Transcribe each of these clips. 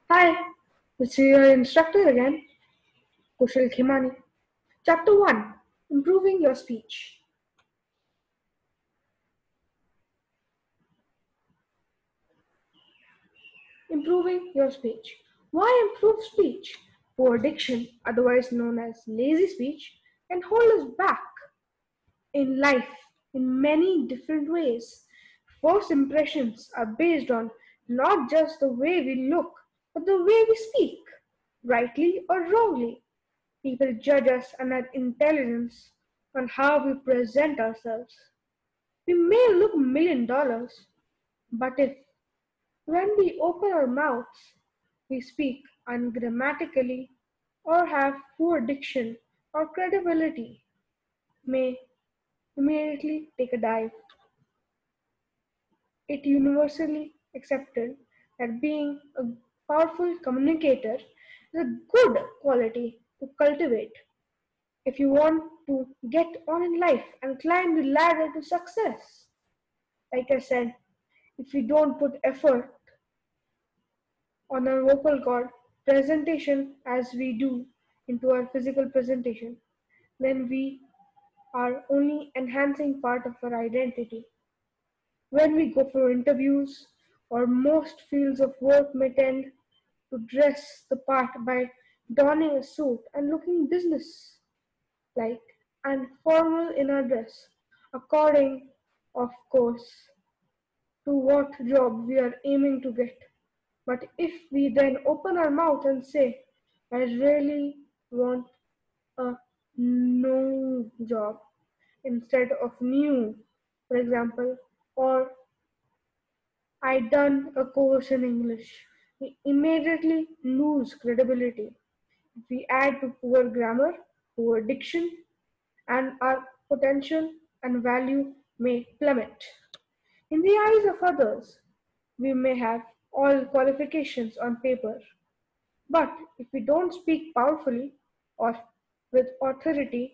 Hi, this is your instructor again, Kushal Khimani. Chapter 1, Improving Your Speech. Improving your speech. Why improve speech? Poor diction, otherwise known as lazy speech, can hold us back in life in many different ways. First impressions are based on not just the way we look, but the way we speak, rightly or wrongly. People judge us on our intelligence, on how we present ourselves. We may look $1 million, but if when we open our mouths we speak ungrammatically or have poor diction or credibility may immediately take a dive. It universally accepted that being a powerful communicator is a good quality to cultivate if you want to get on in life and climb the ladder to success. Like I said, if we don't put effort on our vocal cord presentation as we do into our physical presentation, then we are only enhancing part of our identity. When we go for interviews or most fields of work may tend to dress the part by donning a suit and looking business like and formal in our dress, according, of course, to what job we are aiming to get. But if we then open our mouth and say, I really want a no job instead of new, for example, or I done a course in English, we immediately lose credibility. If we add to poor grammar, poor diction, and our potential and value may plummet. In the eyes of others, we may have all qualifications on paper, but if we don't speak powerfully or with authority,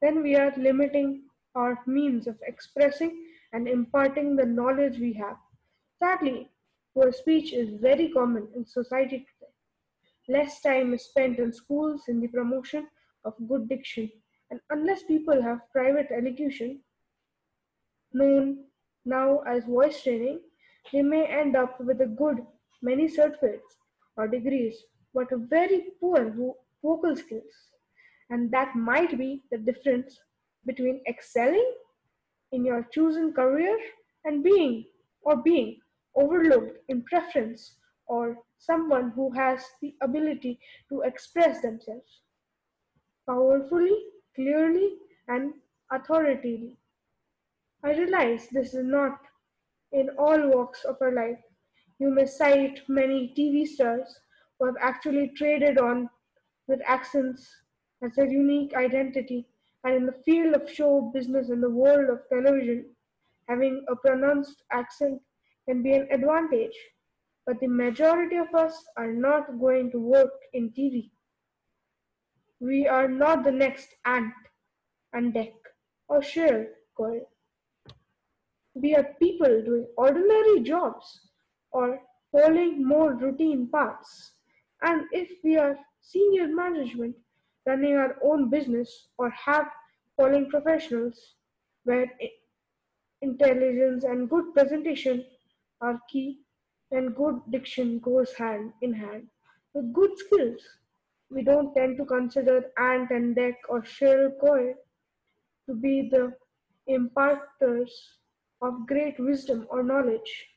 then we are limiting our means of expressing and imparting the knowledge we have. Sadly, poor speech is very common in society today. Less time is spent in schools in the promotion of good diction, and unless people have private elocution, known now as voice training, they may end up with a good many certificates or degrees, but very poor vocal skills. And that might be the difference between excelling in your chosen career and being overlooked in preference or someone who has the ability to express themselves powerfully, clearly, and authoritatively. I realize this is not in all walks of our life. You may cite many TV stars who have actually traded on with accents as their unique identity, and in the field of show business and the world of television, having a pronounced accent can be an advantage. But the majority of us are not going to work in TV. We are not the next Ant and Deck or Cheryl Cole. We are people doing ordinary jobs or following more routine paths. And if we are senior management running our own business or have following professionals where intelligence and good presentation are key, and good diction goes hand in hand with good skills. We don't tend to consider Ant and Deck or Cheryl Coy to be the imparters of great wisdom or knowledge.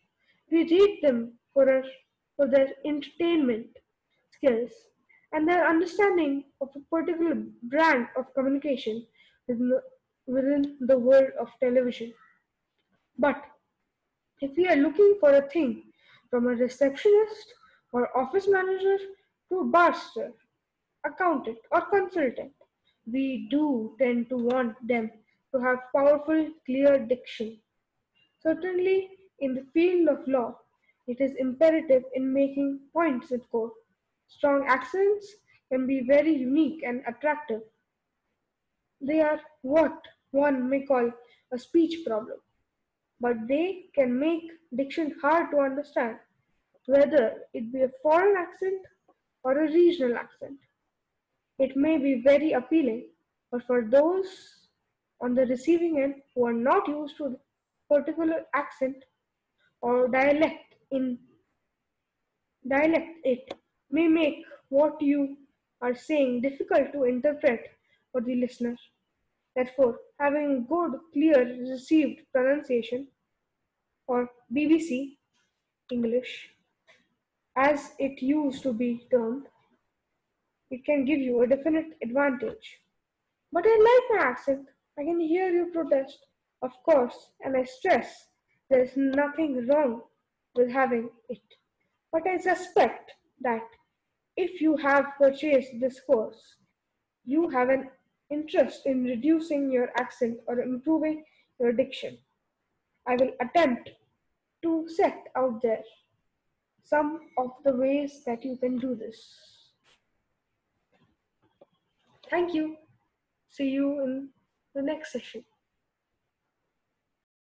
We read them for their entertainment skills and their understanding of a particular brand of communication within the world of television. But if we are looking for a thing from a receptionist or office manager to a barrister, accountant, or consultant, we do tend to want them to have powerful, clear diction. Certainly, in the field of law, it is imperative in making points in court. Strong accents can be very unique and attractive. They are what one may call a speech problem, but they can make diction hard to understand. whether it be a foreign accent or a regional accent. It may be very appealing, but for those on the receiving end who are not used to a particular accent or dialect, it may make what you are saying difficult to interpret for the listener. Therefore, having good, clear, received pronunciation or BBC English, as it used to be termed, it can give you a definite advantage. But I like my accent. I can hear you protest, of course, and I stress there is nothing wrong with having it. But I suspect that if you have purchased this course, you have an interest in reducing your accent or improving your diction. I will attempt to set out there some of the ways that you can do this. Thank you. See you in the next session.